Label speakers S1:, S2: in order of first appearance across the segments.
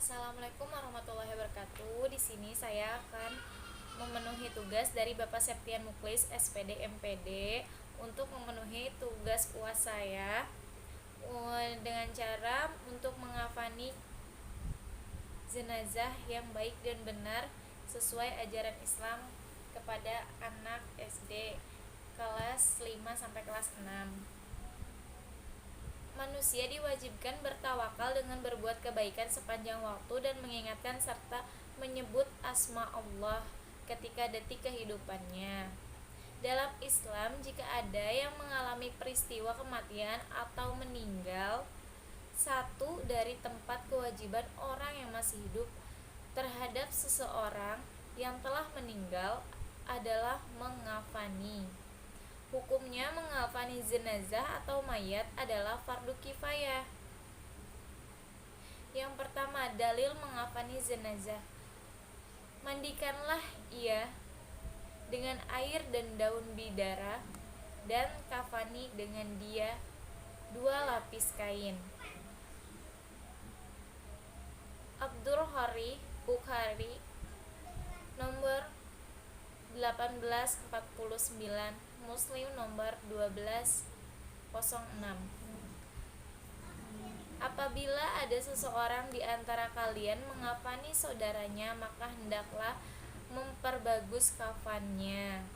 S1: Assalamualaikum warahmatullahi wabarakatuh. Di sini saya akan memenuhi tugas dari Bapak Septian Muklis, SPD MPD, untuk memenuhi tugas UAS saya dengan cara untuk menghafali jenazah yang baik dan benar sesuai ajaran Islam kepada anak SD kelas 5 sampai kelas 6. Manusia diwajibkan bertawakal dengan berbuat kebaikan sepanjang waktu dan mengingatkan serta menyebut asma Allah ketika detik kehidupannya. Dalam Islam, jika ada yang mengalami peristiwa kematian atau meninggal, satu dari tempat kewajiban orang yang masih hidup terhadap seseorang yang telah meninggal adalah mengafani. Hukumnya mengafani jenazah atau mayat adalah fardu kifayah. Yang pertama, dalil mengafani jenazah. Mandikanlah ia dengan air dan daun bidara dan kafani dengan dia 2 lapis kain. Abdul Hari Bukhari nomor 1849, Muslim nomor 1206. Apabila ada seseorang di antara kalian mengafani saudaranya, maka hendaklah memperbagus kafannya.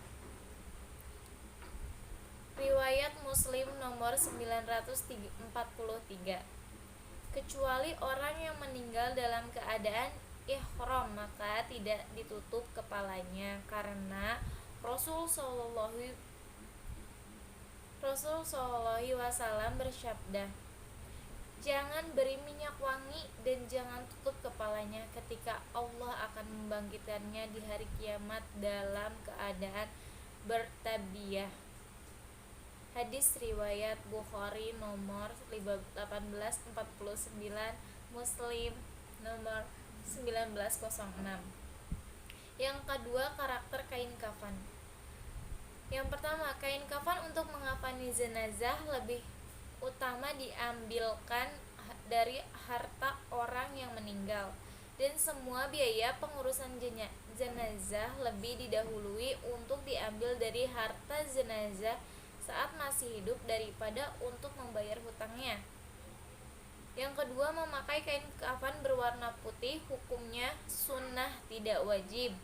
S1: Riwayat Muslim nomor 943. Kecuali orang yang meninggal dalam keadaan ihram, maka tidak ditutup kepalanya, karena Rasul sallallahu alaihi wasallam bersabda, "Jangan beri minyak wangi dan jangan tutup kepalanya ketika Allah akan membangkitkannya di hari kiamat dalam keadaan bertabiyah." Hadis riwayat Bukhari nomor 1849, Muslim nomor 1906. Yang kedua, karakter kain kafan. Yang pertama, kain kafan untuk mengafani jenazah lebih utama diambilkan dari harta orang yang meninggal, dan semua biaya pengurusan jenazah lebih didahului untuk diambil dari harta jenazah saat masih hidup daripada untuk membayar hutangnya. Yang kedua, memakai kain kafan berwarna putih, hukumnya sunnah tidak wajib.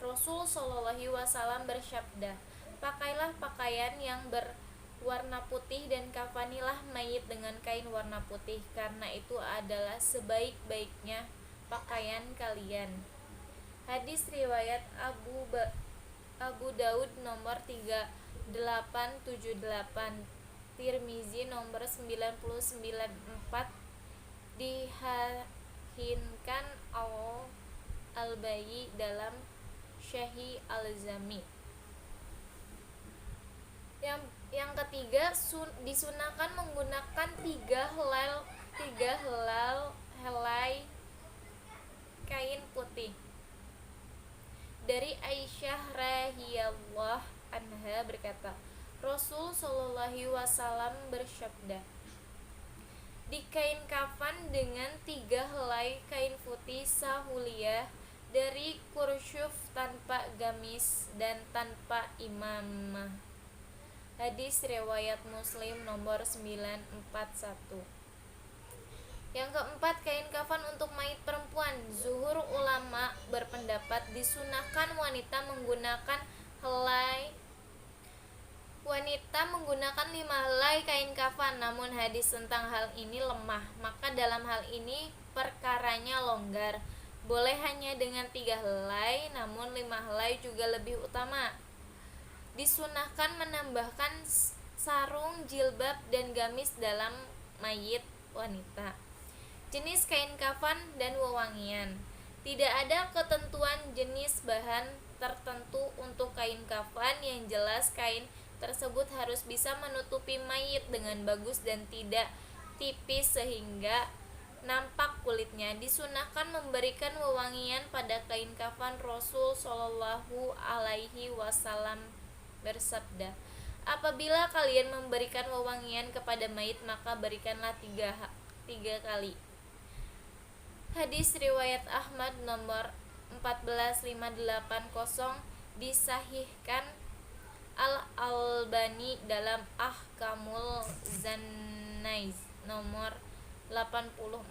S1: Rasul sallallahu alaihi wasallam bersabda, "Pakailah pakaian yang berwarna putih dan kafanilah mayit dengan kain warna putih, karena itu adalah sebaik-baiknya pakaian kalian." Hadis riwayat Abu Daud nomor 3878, Tirmizi nomor 994, dihahinkan Al-Albayi dalam Syahih Al-Jami. Yang ketiga, disunahkan menggunakan 3 helai kain putih. Dari Aisyah radhiyallahu anha berkata, Rasul sallallahu alaihi wasallam bersabda, "Di kain kafan dengan 3 helai kain putih sahuliyah dari kursyuf tanpa gamis dan tanpa imamah." Hadis riwayat Muslim nomor 941. Yang keempat, kain kafan untuk mayit perempuan. Zuhur ulama berpendapat disunahkan wanita menggunakan 5 helai kain kafan, namun hadis tentang hal ini lemah, maka dalam hal ini perkaranya longgar. Boleh hanya dengan 3 helai, namun 5 helai juga lebih utama. Disunahkan menambahkan sarung, jilbab, dan gamis dalam mayit wanita. Jenis kain kafan dan wewangian. Tidak ada ketentuan jenis bahan tertentu untuk kain kafan, yang jelas kain tersebut harus bisa menutupi mayit dengan bagus dan tidak tipis sehingga nampak kulitnya. Disunahkan memberikan wewangian pada kain kafan. Rasul sallallahu alaihi wasallam bersabda, "Apabila kalian memberikan wewangian kepada mayit, maka berikanlah tiga kali." Hadis riwayat Ahmad nomor 14580 disahihkan Al-Albani dalam Ahkamul Zanaiz nomor 84.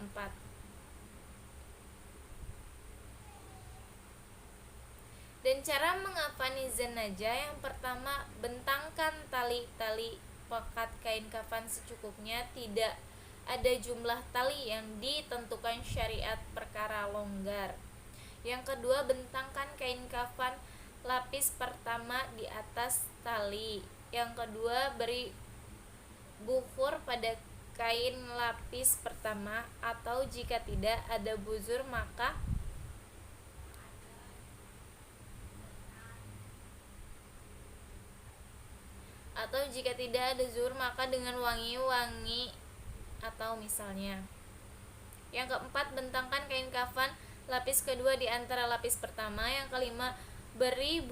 S1: Dan cara mengafani jenazah, yang pertama, bentangkan tali-tali pekat kain kafan secukupnya, tidak ada jumlah tali yang ditentukan syariat perkara longgar. Yang kedua, bentangkan kain kafan lapis pertama di atas tali. Yang kedua, beri bukhur pada kain lapis pertama, atau jika tidak ada buzur maka dengan wangi-wangi atau misalnya. Yang keempat, bentangkan kain kafan lapis kedua di antara lapis pertama. Yang kelima, beri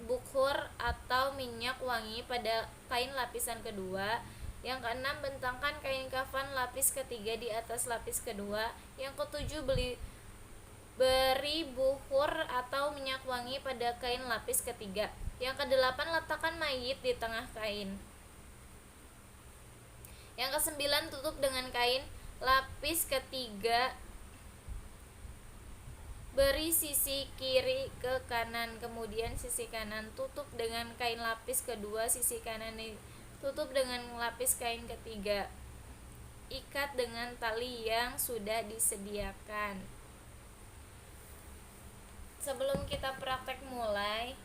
S1: bukhur atau minyak wangi pada kain lapisan kedua. Yang keenam, bentangkan kain kafan lapis ketiga di atas lapis kedua. Yang ketujuh, beri bukhur atau minyak wangi pada kain lapis ketiga. Yang kedelapan, letakkan mayit di tengah kain. Yang kesembilan, tutup dengan kain lapis ketiga, beri sisi kiri ke kanan, kemudian sisi kanan tutup dengan kain lapis kedua, sisi kanan tutup dengan lapis kain ketiga, ikat dengan tali yang sudah disediakan. Sebelum kita praktek mulai,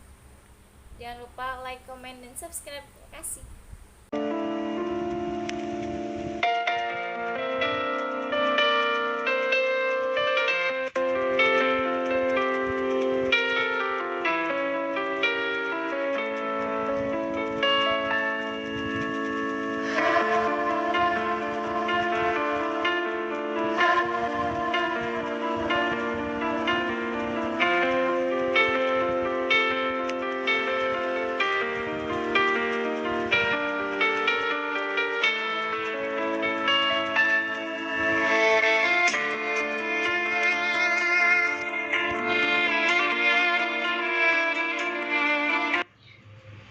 S1: jangan lupa like, comment, dan subscribe. Terima kasih.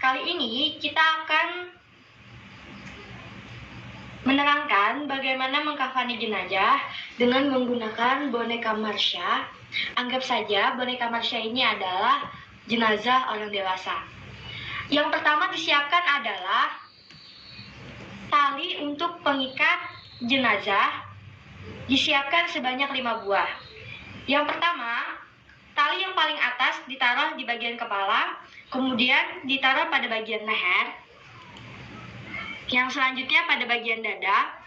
S2: Kali ini kita akan menerangkan bagaimana mengkafani jenazah dengan menggunakan boneka Marsha. Anggap saja boneka Marsha ini adalah jenazah orang dewasa. Yang pertama disiapkan adalah tali untuk pengikat jenazah, disiapkan sebanyak 5 buah. Yang pertama, tali yang paling atas ditaruh di bagian kepala, kemudian ditaruh pada bagian leher. Yang selanjutnya pada bagian dada,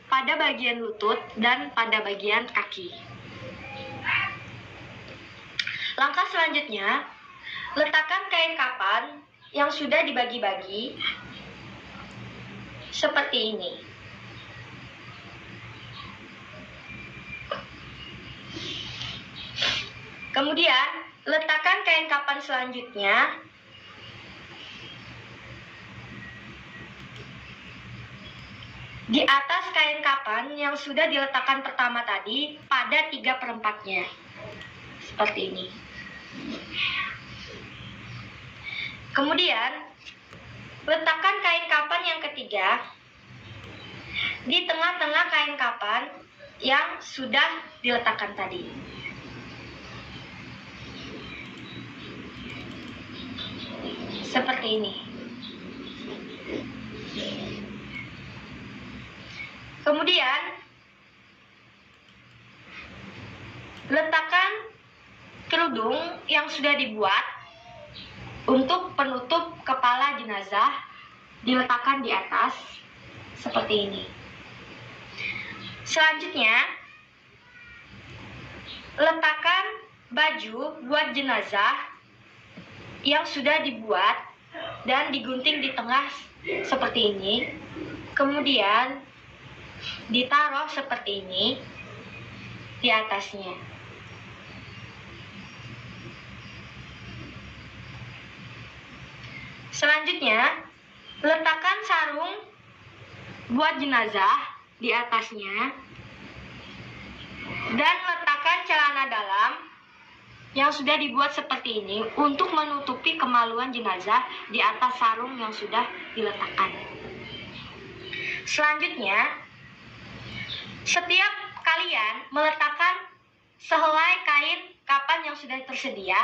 S2: pada bagian lutut, dan pada bagian kaki. Langkah selanjutnya, letakkan kain kafan yang sudah dibagi-bagi seperti ini. Kemudian, letakkan kain kafan selanjutnya di atas kain kafan yang sudah diletakkan pertama tadi pada 3/4-nya. Seperti ini. Kemudian, letakkan kain kafan yang ketiga di tengah-tengah kain kafan yang sudah diletakkan tadi. Seperti ini. Kemudian, letakkan kerudung yang sudah dibuat untuk penutup kepala jenazah, diletakkan di atas seperti ini. Selanjutnya, letakkan baju buat jenazah yang sudah dibuat dan digunting di tengah seperti ini. Kemudian ditaruh seperti ini di atasnya. Selanjutnya, letakkan sarung buat jenazah di atasnya dan letakkan celana dalam yang sudah dibuat seperti ini untuk menutupi kemaluan jenazah di atas sarung yang sudah diletakkan. Selanjutnya, setiap kalian meletakkan sehelai kain kafan yang sudah tersedia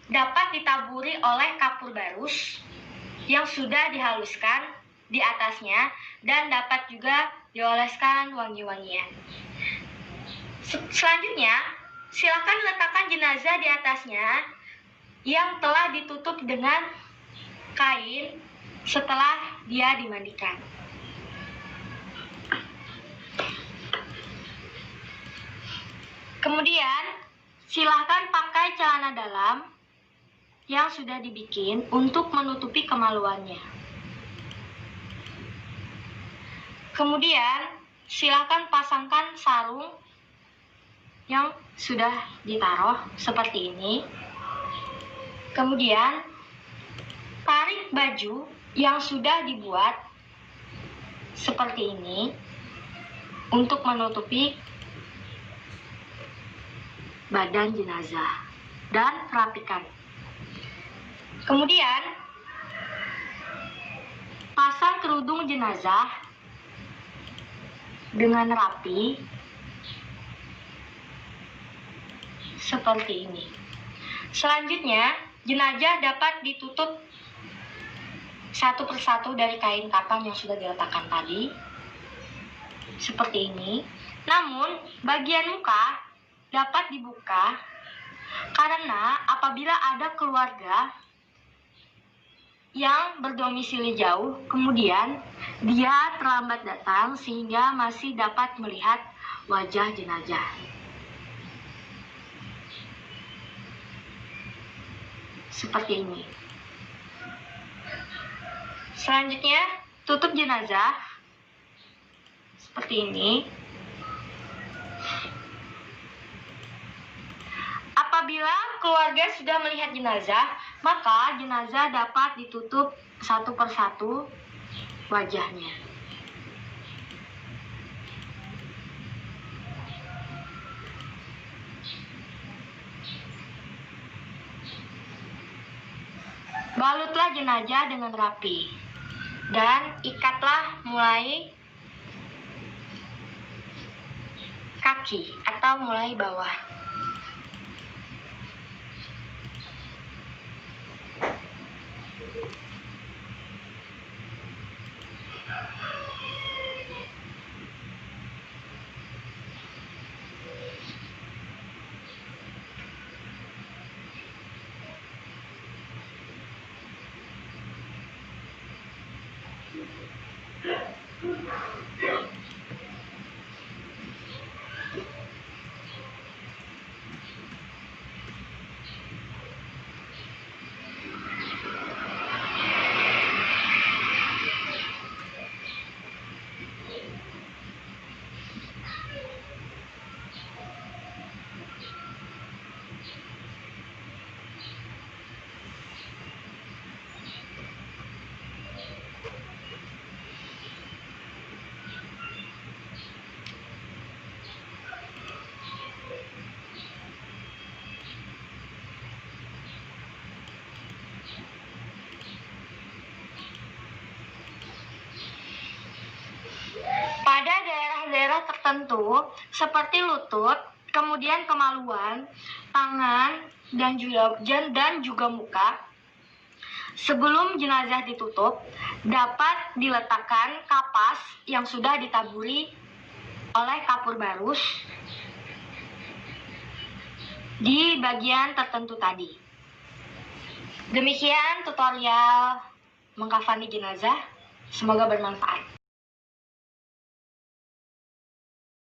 S2: dapat ditaburi oleh kapur barus yang sudah dihaluskan di atasnya dan dapat juga dioleskan wangi-wangian. Selanjutnya, silakan letakkan jenazah di atasnya yang telah ditutup dengan kain setelah dia dimandikan. Kemudian, silakan pakai celana dalam yang sudah dibikin untuk menutupi kemaluannya. Kemudian, silakan pasangkan sarung yang sudah ditaruh seperti ini. Kemudian, tarik baju yang sudah dibuat seperti ini untuk menutupi badan jenazah dan rapikan. Kemudian, pasang kerudung jenazah dengan rapi seperti ini. Selanjutnya, jenazah dapat ditutup satu persatu dari kain kafan yang sudah diletakkan tadi, seperti ini. Namun, bagian muka dapat dibuka karena apabila ada keluarga yang berdomisili jauh, kemudian dia terlambat datang sehingga masih dapat melihat wajah jenazah. Seperti ini. Selanjutnya, tutup jenazah seperti ini. Apabila keluarga sudah melihat jenazah, maka jenazah dapat ditutup satu persatu wajahnya. Balutlah jenazah dengan rapi dan ikatlah mulai kaki atau mulai bawah. Pada daerah-daerah tertentu seperti lutut, kemudian kemaluan, tangan, dan juga muka, sebelum jenazah ditutup, dapat diletakkan kapas yang sudah ditaburi oleh kapur barus di bagian tertentu tadi. Demikian tutorial mengkafani jenazah. Semoga bermanfaat.